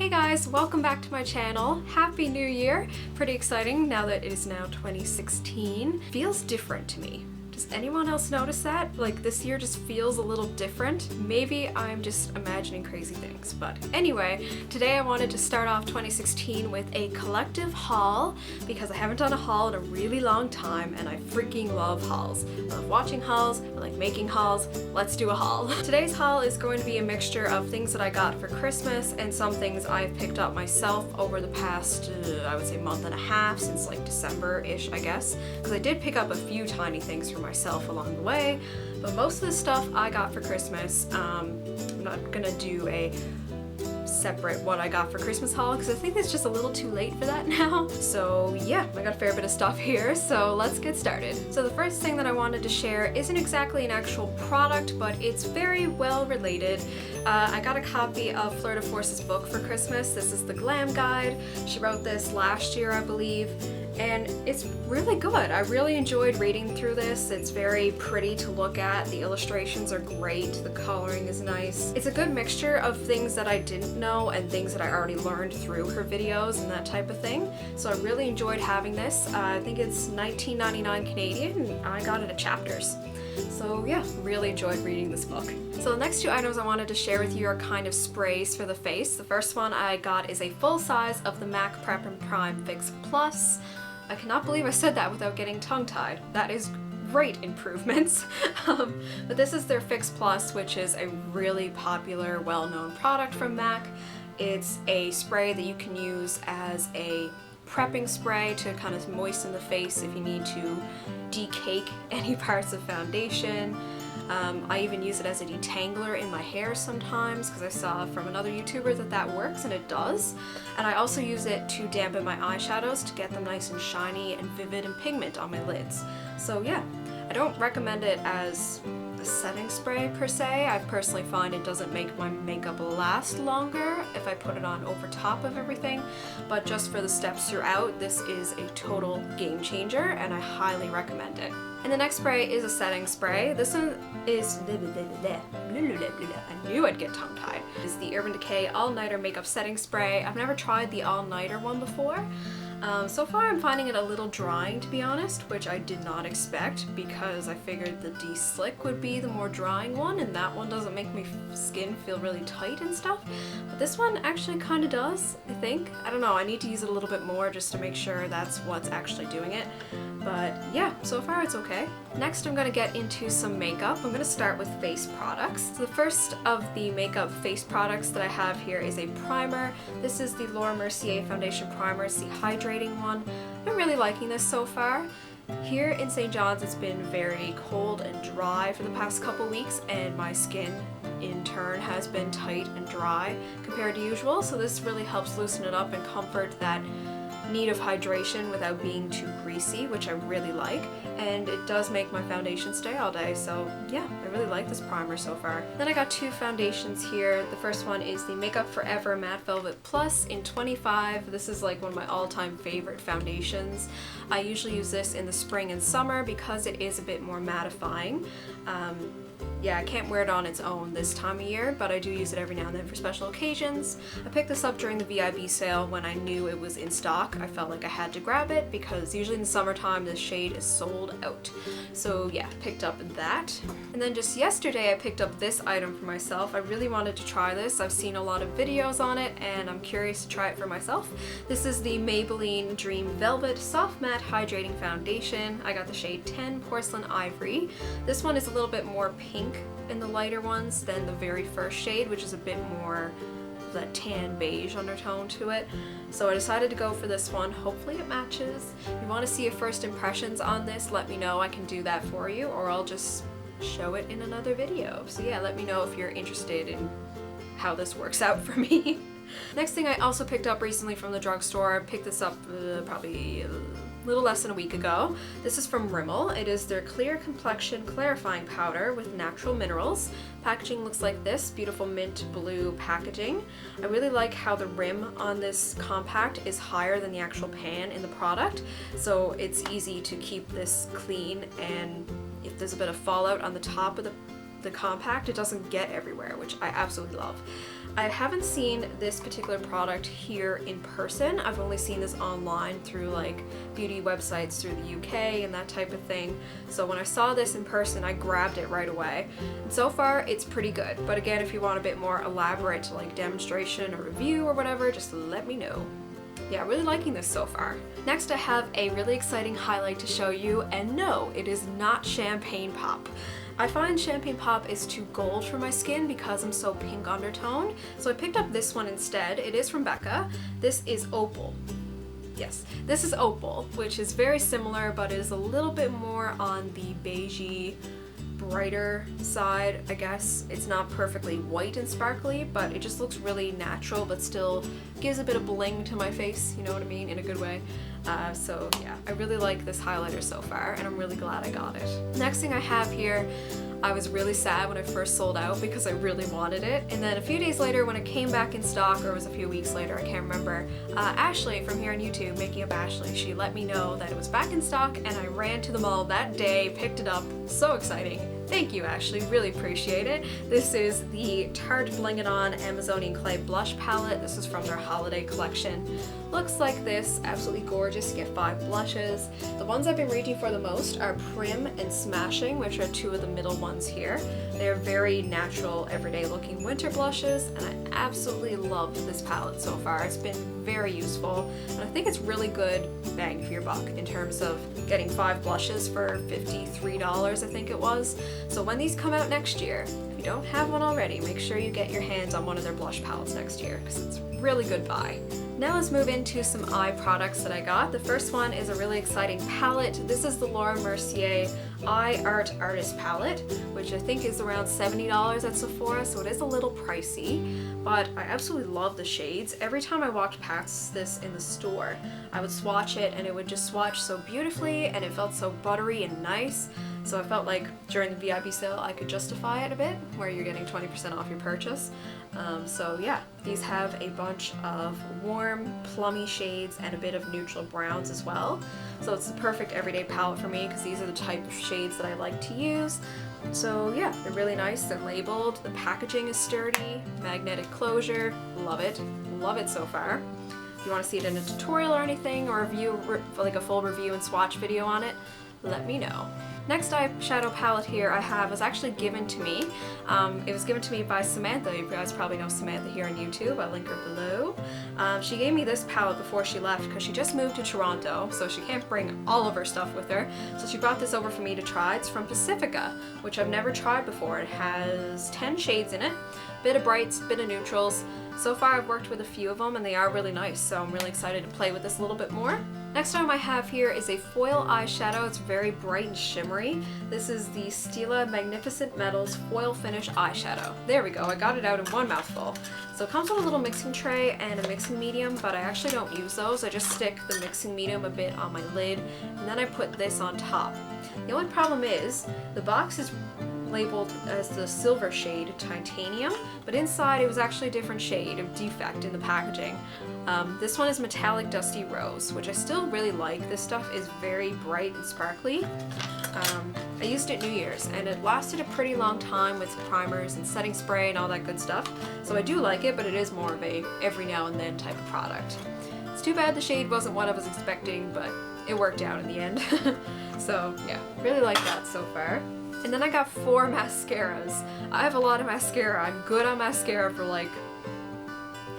Hey guys, welcome back to my channel. Happy New Year! Pretty exciting now that it is now 2016. Feels different to me. Does anyone else notice that? Like this year just feels a little different. Maybe I'm just imagining crazy things, but anyway, today I wanted to start off 2016 with a collective haul because I haven't done a haul in a really long time and I freaking love hauls. I love watching hauls, I like making hauls. Let's do a haul. Today's haul is going to be a mixture of things that I got for Christmas and some things I've picked up myself over the past, I would say month and a half, since like December-ish, I guess, because I did pick up a few tiny things for myself along the way, but most of the stuff I got for Christmas. I'm not gonna do a separate what I got for Christmas haul because I think it's just a little too late for that now. So yeah, I got a fair bit of stuff here, so let's get started. So the first thing that I wanted to share isn't exactly an actual product, but it's very well related. I got a copy of Fleur de Force's book for Christmas. This is the Glam Guide. She wrote this last year, I believe, and it's really good. I really enjoyed reading through this. It's very pretty to look at. The illustrations are great. The coloring is nice. It's a good mixture of things that I didn't know and things that I already learned through her videos and that type of thing. So I really enjoyed having this. I think it's $19.99 Canadian and I got it at Chapters. So yeah, really enjoyed reading this book. So the next two items I wanted to share with you are kind of sprays for the face. The first one I got is a full size of the MAC Prep and Prime Fix Plus. I cannot believe I said that without getting tongue-tied. That is great improvements. But this is their Fix Plus, which is a really popular, well-known product from MAC. It's a spray that you can use as a prepping spray to kind of moisten the face if you need to decake any parts of foundation. I even use it as a detangler in my hair sometimes because I saw from another YouTuber that that works, and it does. And I also use it to dampen my eyeshadows to get them nice and shiny and vivid and pigment on my lids. So yeah, I don't recommend it as a setting spray per se. I personally find it doesn't make my makeup last longer if I put it on over top of everything, but just for the steps throughout, this is a total game changer and I highly recommend it. And the next spray is a setting spray. This one is, I knew I'd get tongue-tied. It's the Urban Decay All-Nighter Makeup Setting Spray. I've never tried the All-Nighter one before. So far I'm finding it a little drying, to be honest, which I did not expect because I figured the De-Slick would be the more drying one, and that one doesn't make my skin feel really tight and stuff. But this one actually kind of does, I think. I don't know, I need to use it a little bit more just to make sure that's what's actually doing it. But yeah, so far it's okay. Next I'm going to get into some makeup. I'm going to start with face products. So the first of the makeup face products that I have here is a primer. This is the Laura Mercier Foundation Primer. It's the hydrating one. I'm really liking this so far. Here in St. John's it's been very cold and dry for the past couple weeks, and my skin in turn has been tight and dry compared to usual, so this really helps loosen it up and comfort that need of hydration without being too greasy, which I really like, and it does make my foundation stay all day, so yeah, I really like this primer so far. Then I got two foundations here. The first one is the Makeup Forever Matte Velvet Plus in 25. This is like one of my all-time favorite foundations. I usually use this in the spring and summer because it is a bit more mattifying. Yeah, I can't wear it on its own this time of year, but I do use it every now and then for special occasions. I picked this up during the VIB sale when I knew it was in stock. I felt like I had to grab it because usually in the summertime this shade is sold out. So yeah, picked up that. And then just yesterday I picked up this item for myself. I really wanted to try this. I've seen a lot of videos on it and I'm curious to try it for myself. This is the Maybelline Dream Velvet Soft Matte Hydrating Foundation. I got the shade 10 Porcelain Ivory. This one is a little bit more pink in the lighter ones than the very first shade, which is a bit more of that tan beige undertone to it. So I decided to go for this one. Hopefully it matches. If you want to see your first impressions on this, let me know. I can do that for you, or I'll just show it in another video. So yeah, let me know if you're interested in how this works out for me. Next thing I also picked up recently from the drugstore. I picked this up probably a little less than a week ago. This is from Rimmel. It is their Clear Complexion Clarifying Powder with natural minerals. Packaging looks like this, beautiful mint blue packaging. I really like how the rim on this compact is higher than the actual pan in the product, so it's easy to keep this clean, and if there's a bit of fallout on the top of the compact, it doesn't get everywhere, which I absolutely love. I haven't seen this particular product here in person. I've only seen this online through like beauty websites through the UK and that type of thing. So when I saw this in person, I grabbed it right away. And so far, it's pretty good. But again, if you want a bit more elaborate like demonstration or review or whatever, just let me know. Yeah, really liking this so far. Next, I have a really exciting highlight to show you, and no, it is not champagne pop. I find champagne pop is too gold for my skin because I'm so pink undertone, so I picked up this one instead. It is from Becca. This is Opal. Yes, this is Opal, which is very similar, but is a little bit more on the beigey, brighter side, I guess. It's not perfectly white and sparkly, but it just looks really natural, but still gives a bit of bling to my face, you know what I mean, in a good way. So yeah, I really like this highlighter so far, and I'm really glad I got it. Next thing I have here, I was really sad when it first sold out because I really wanted it, and then a few days later when it came back in stock, or it was a few weeks later, I can't remember, Ashley from here on YouTube, Making Up Ashley, she let me know that it was back in stock, and I ran to the mall that day, picked it up. So exciting. Thank you, Ashley, really appreciate it. This is the Tarte Bling It On Amazonian Clay Blush Palette. This is from their holiday collection. Looks like this, absolutely gorgeous. You get 5 blushes. The ones I've been reaching for the most are Prim and Smashing, which are 2 of the middle ones here. They're very natural, everyday looking winter blushes, and I absolutely love this palette so far. It's been very useful, and I think it's really good bang for your buck in terms of getting 5 blushes for $53, I think it was. So when these come out next year, if you don't have one already, make sure you get your hands on one of their blush palettes next year, because it's a really good buy. Now let's move into some eye products that I got. The first one is a really exciting palette. This is the Laura Mercier Eye Art Artist Palette, which I think is around $70 at Sephora, so it is a little pricey, but I absolutely love the shades. Every time I walked past this in the store, I would swatch it and it would just swatch so beautifully, and it felt so buttery and nice. So I felt like during the VIB sale I could justify it a bit, where you're getting 20% off your purchase. So yeah, these have a bunch of warm, plummy shades and a bit of neutral browns as well. So it's the perfect everyday palette for me because these are the type of shades that I like to use. So yeah, they're really nice. They're labeled. The packaging is sturdy, magnetic closure. Love it so far. If you want to see it in a tutorial or anything, or like a full review and swatch video on it, let me know. Next eyeshadow palette here I have was actually given to me. It was given to me by Samantha. You guys probably know Samantha here on YouTube. I'll link her below. She gave me this palette before she left because she just moved to Toronto, so she can't bring all of her stuff with her. So she brought this over for me to try. It's from Pacifica, which I've never tried before. It has 10 shades in it. Bit of brights, bit of neutrals. So far I've worked with a few of them and they are really nice, so I'm really excited to play with this a little bit more. Next item I have here is a foil eyeshadow. It's very bright and shimmery. This is the Stila Magnificent Metals Foil Finish Eyeshadow. There we go, I got it out in one mouthful. So it comes with a little mixing tray and a mixing medium, but I actually don't use those. I just stick the mixing medium a bit on my lid, and then I put this on top. The only problem is, the box is labeled as the silver shade Titanium, but inside it was actually a different shade, a defect in the packaging. This one is Metallic Dusty Rose, which I still really like. This stuff is very bright and sparkly. I used it New Year's and it lasted a pretty long time with primers and setting spray and all that good stuff. So I do like it, but it is more of a every now and then type of product. It's too bad the shade wasn't what I was expecting, but it worked out in the end. So yeah, really like that so far. And then I got 4 mascaras. I have a lot of mascara. I'm good on mascara for like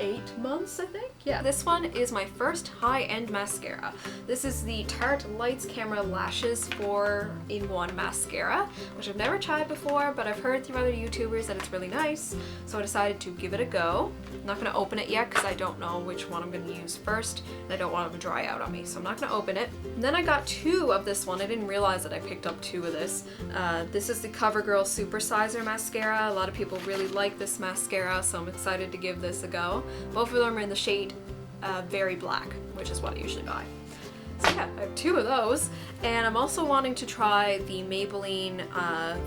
8 months, I think? Yeah. This one is my first high-end mascara. This is the Tarte Lights Camera Lashes 4-in-1 mascara, which I've never tried before, but I've heard through other YouTubers that it's really nice, so I decided to give it a go. I'm not going to open it yet because I don't know which one I'm going to use first, and I don't want it to dry out on me, so I'm not going to open it. And then I got 2 of this one. I didn't realize that I picked up 2 of this. This is the CoverGirl Super Sizer Mascara. A lot of people really like this mascara, so I'm excited to give this a go. Both of them are in the shade Very Black, which is what I usually buy. So yeah, I have 2 of those, and I'm also wanting to try the Maybelline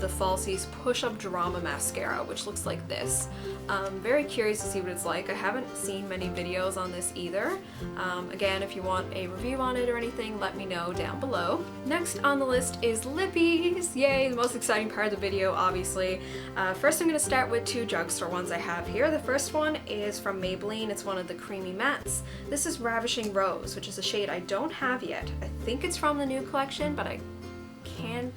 The Falsies Push Up Drama Mascara, which looks like this. I'm very curious to see what it's like. I haven't seen many videos on this either. Again, if you want a review on it or anything, let me know down below. Next on the list is lippies. Yay, the most exciting part of the video, obviously. First I'm going to start with two drugstore ones I have here. The first one is from Maybelline. It's one of the creamy mattes. This is Ravishing Rose, which is a shade I don't have yet. I think it's from the new collection, but I can't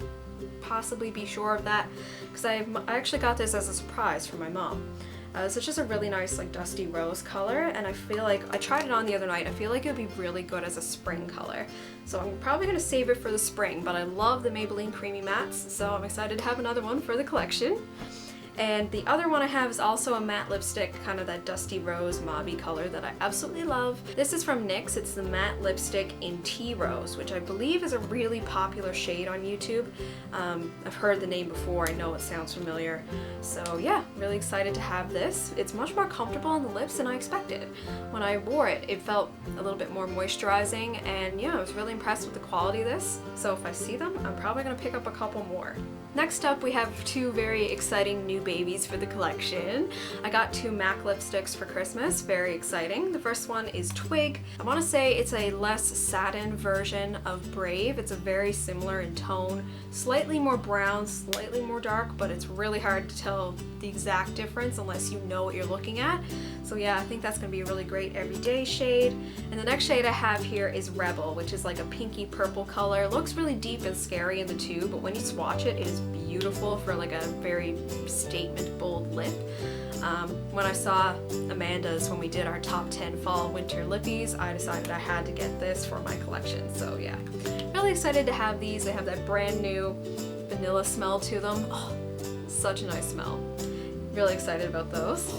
possibly be sure of that because I actually got this as a surprise for my mom. So it's just a really nice like dusty rose color, and I feel like I tried it on the other night. I feel like it would be really good as a spring color. So I'm probably going to save it for the spring, but I love the Maybelline Creamy Mattes, so I'm excited to have another one for the collection. And the other one I have is also a matte lipstick, kind of that dusty rose mauve color that I absolutely love. This is from NYX. It's the matte lipstick in Tea Rose, which I believe is a really popular shade on YouTube. I've heard the name before. I know it sounds familiar. So yeah, really excited to have this. It's much more comfortable on the lips than I expected. When I wore it, it felt a little bit more moisturizing, and yeah, I was really impressed with the quality of this. So if I see them, I'm probably going to pick up a couple more. Next up, we have two very exciting new babies for the collection. I got two MAC lipsticks for Christmas, very exciting. The first one is Twig. I want to say it's a less satin version of Brave. It's a very similar in tone, slightly more brown, slightly more dark, but it's really hard to tell the exact difference unless you know what you're looking at. So yeah, I think that's going to be a really great everyday shade. And the next shade I have here is Rebel, which is like a pinky purple color. It looks really deep and scary in the tube, but when you swatch it, it is beautiful for like a very statement bold lip. When I saw Amanda's when we did our top 10 fall winter lippies, I decided I had to get this for my collection. So yeah, really excited to have these. They have that brand new vanilla smell to them. Oh, such a nice smell. Really excited about those.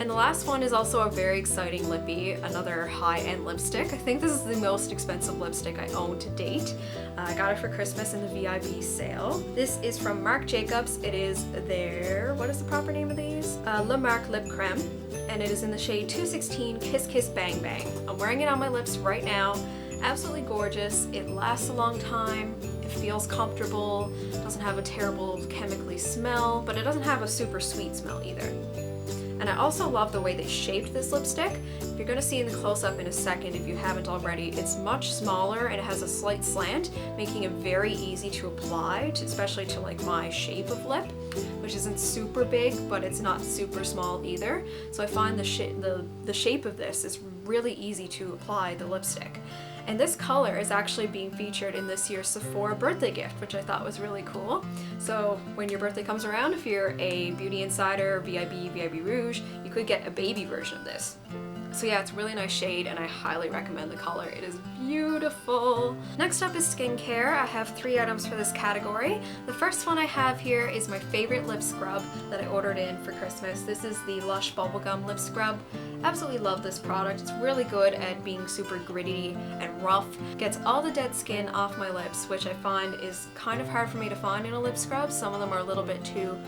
And the last one is also a very exciting lippy, another high-end lipstick. I think this is the most expensive lipstick I own to date. I got it for Christmas in the VIB sale. This is from Marc Jacobs. It is their, what is the proper name of these? Le Marc Lip Creme, and it is in the shade 216 Kiss Kiss Bang Bang. I'm wearing it on my lips right now. Absolutely gorgeous. It lasts a long time. It feels comfortable. Doesn't have a terrible chemically smell, but it doesn't have a super sweet smell either. And I also love the way they shaped this lipstick. If you're going to see in the close-up in a second, if you haven't already, it's much smaller and it has a slight slant, making it very easy to apply, especially to like my shape of lip, which isn't super big, but it's not super small either. So I find the shape of this is really easy to apply the lipstick. And this color is actually being featured in this year's Sephora birthday gift, which I thought was really cool. So when your birthday comes around, if you're a Beauty Insider, VIB, VIB Rouge, you could get a baby version of this. So yeah, it's a really nice shade and I highly recommend the color. It is beautiful. Next up is skincare. I have 3 items for this category. The first one I have here is my favorite lip scrub that I ordered in for Christmas. This is the Lush Bubblegum Lip Scrub. Absolutely love this product. It's really good at being super gritty and rough. Gets all the dead skin off my lips, which I find is kind of hard for me to find in a lip scrub. Some of them are a little bit too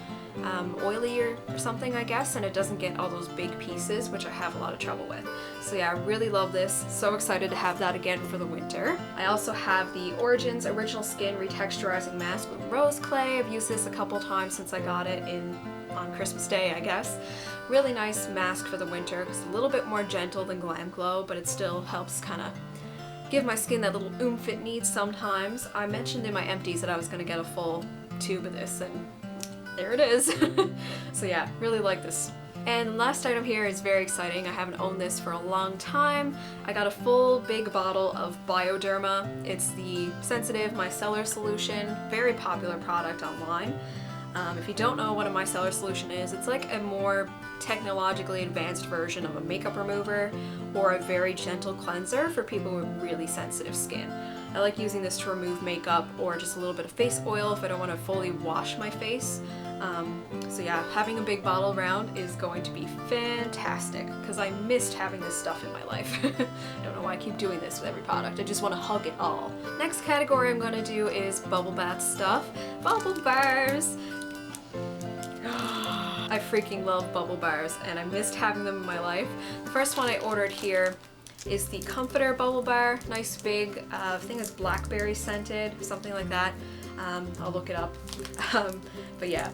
oily or something, I guess, and it doesn't get all those big pieces, which I have a lot of trouble with. So yeah, I really love this. So excited to have that again for the winter. I also have the Origins Original Skin Retexturizing Mask with Rose Clay. I've used this a couple times since I got it on Christmas Day, I guess. Really nice mask for the winter. It's a little bit more gentle than Glam Glow, but it still helps kind of give my skin that little oomph it needs sometimes. I mentioned in my empties that I was going to get a full tube of this, and there it is. So yeah, really like this. And last item here is very exciting. I haven't owned this for a long time. I got a full big bottle of Bioderma. It's the Sensitive Micellar Solution, very popular product online. If you don't know what a micellar solution is, it's like a more technologically advanced version of a makeup remover or a very gentle cleanser for people with really sensitive skin. I like using this to remove makeup or just a little bit of face oil if I don't want to fully wash my face. So yeah, having a big bottle around is going to be fantastic because I missed having this stuff in my life. I don't know why I keep doing this with every product. I just want to hug it all. Next category I'm going to do is bubble bath stuff. Bubble bars! I freaking love bubble bars and I missed having them in my life. The first one I ordered here is the Comforter Bubble Bar. Nice big, I think it's blackberry scented, something like that. I'll look it up. But yeah,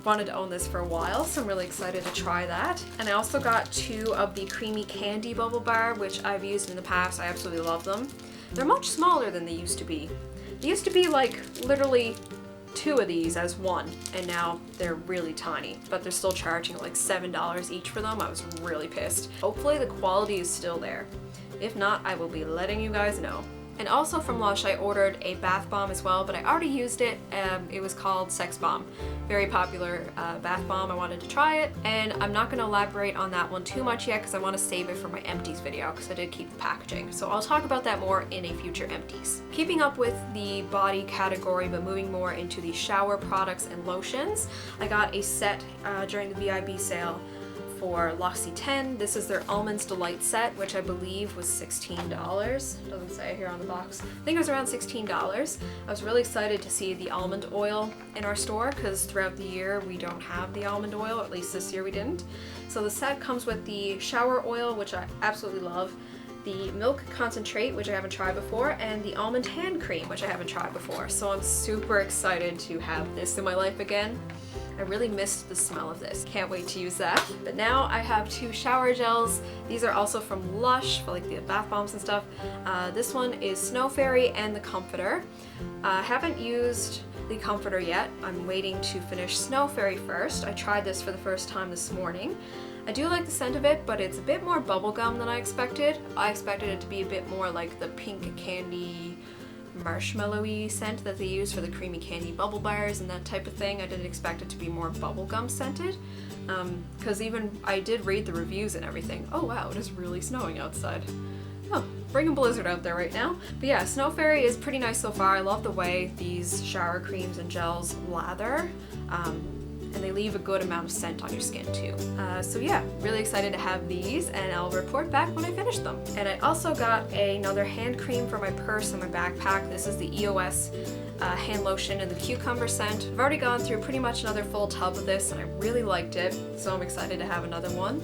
wanted to own this for a while, so I'm really excited to try that. And I also got 2 of the Creamy Candy Bubble Bar, which I've used in the past. I absolutely love them. They're much smaller than they used to be. They used to be like literally 2 of these as one, and now they're really tiny, but they're still charging like $7 each for them. I was really pissed. Hopefully the quality is still there. If not, I will be letting you guys know. And also from Lush, I ordered a bath bomb as well, but I already used it. It was called Sex Bomb. Very popular bath bomb. I wanted to try it, and I'm not going to elaborate on that one too much yet because I want to save it for my empties video because I did keep the packaging. So I'll talk about that more in a future empties. Keeping up with the body category, but moving more into the shower products and lotions, I got a set during the VIB sale for L'Occitane. This is their Almonds Delight set, which I believe was $16. Doesn't say here on the box. I think it was around $16. I was really excited to see the almond oil in our store because throughout the year we don't have the almond oil, at least this year we didn't. So the set comes with the shower oil, which I absolutely love, the milk concentrate, which I haven't tried before, and the almond hand cream, which I haven't tried before. So I'm super excited to have this in my life again. I really missed the smell of this. Can't wait to use that. But now I have 2 shower gels. These are also from Lush for like the bath bombs and stuff. This one is Snow Fairy and the Comforter. I haven't used the Comforter yet. I'm waiting to finish Snow Fairy first. I tried this for the first time this morning. I do like the scent of it, but it's a bit more bubblegum than I expected. I expected it to be a bit more like the pink candy marshmallowy scent that they use for the creamy candy bubble bars and that type of thing. I didn't expect it to be more bubblegum scented, because even I did read the reviews and everything. Oh wow, it is really snowing outside. Oh, bringing blizzard out there right now. But yeah, Snow Fairy is pretty nice so far. I love the way these shower creams and gels lather. And they leave a good amount of scent on your skin too. So yeah, really excited to have these, and I'll report back when I finish them. And I also got another hand cream for my purse and my backpack. This is the EOS hand lotion in the cucumber scent. I've already gone through pretty much another full tub of this and I really liked it, so I'm excited to have another one.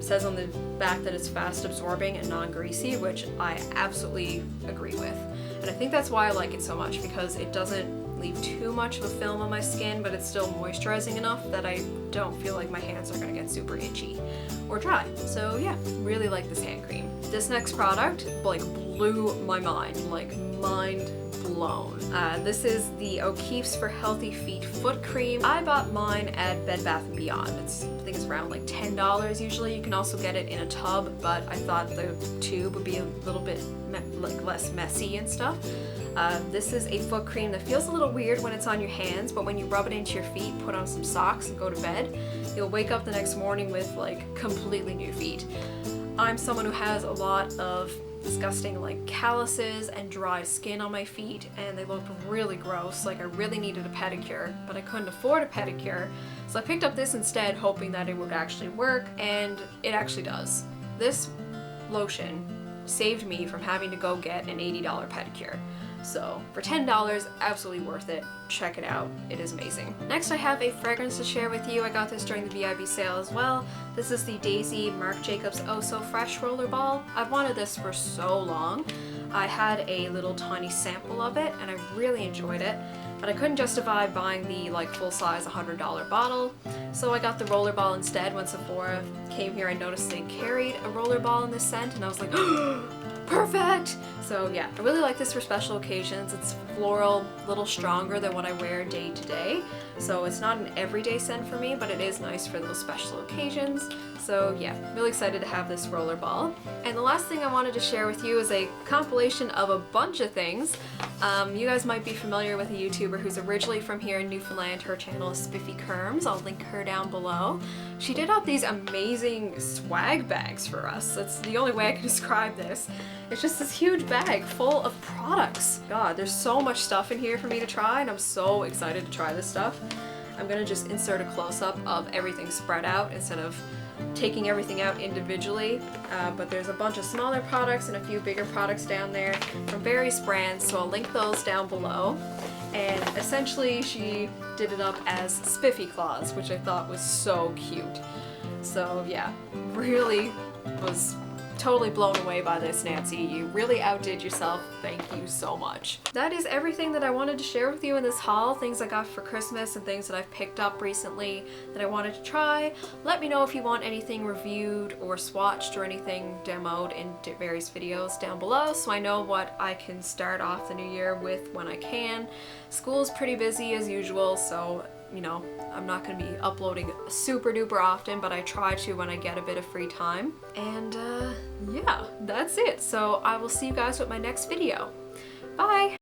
Says on the back that it's fast absorbing and non-greasy, which I absolutely agree with. And I think that's why I like it so much, because it doesn't leave too much of a film on my skin, but it's still moisturizing enough that I don't feel like my hands are gonna get super itchy or dry. So yeah, really like this hand cream. This next product like blew my mind, like mind blown. This is the O'Keeffe's for Healthy Feet foot cream. I bought mine at Bed Bath & Beyond. I think it's around like $10 usually. You can also get it in a tub, but I thought the tube would be a little bit like less messy and stuff. This is a foot cream that feels a little weird when it's on your hands, but when you rub it into your feet, put on some socks and go to bed, you'll wake up the next morning with like completely new feet. I'm someone who has a lot of disgusting like calluses and dry skin on my feet, and they looked really gross. Like I really needed a pedicure, but I couldn't afford a pedicure, so I picked up this instead, hoping that it would actually work, and it actually does. This lotion saved me from having to go get an $80 pedicure. So for $10, absolutely worth it. Check it out. It is amazing. Next, I have a fragrance to share with you. I got this during the VIB sale as well. This is the Daisy Marc Jacobs Oh So Fresh Rollerball. I've wanted this for so long. I had a little tiny sample of it and I really enjoyed it, but I couldn't justify buying the like full-size $100 bottle, so I got the rollerball instead. When Sephora came here, I noticed they carried a rollerball in this scent and I was like, perfect! So yeah, I really like this for special occasions. It's floral, a little stronger than what I wear day to day. So it's not an everyday scent for me, but it is nice for those special occasions. So yeah, really excited to have this rollerball. And the last thing I wanted to share with you is a compilation of a bunch of things. You guys might be familiar with a YouTuber who's originally from here in Newfoundland. Her channel is SpiffyClaus. I'll link her down below. She did up these amazing swag bags for us. That's the only way I can describe this. It's just this huge bag full of products. God, there's so much stuff in here for me to try, and I'm so excited to try this stuff. I'm gonna just insert a close-up of everything spread out instead of taking everything out individually, but there's a bunch of smaller products and a few bigger products down there from various brands, so I'll link those down below. And essentially she did it up as SpiffyClaus, which I thought was so cute. So yeah, really was totally blown away by this, Nancy. You really outdid yourself. Thank you so much. That is everything that I wanted to share with you in this haul. Things I got for Christmas and things that I've picked up recently that I wanted to try. Let me know if you want anything reviewed or swatched or anything demoed in various videos down below so I know what I can start off the new year with when I can. School's pretty busy as usual, so you know, I'm not going to be uploading super duper often, but I try to when I get a bit of free time. And yeah, that's it. So I will see you guys with my next video. Bye!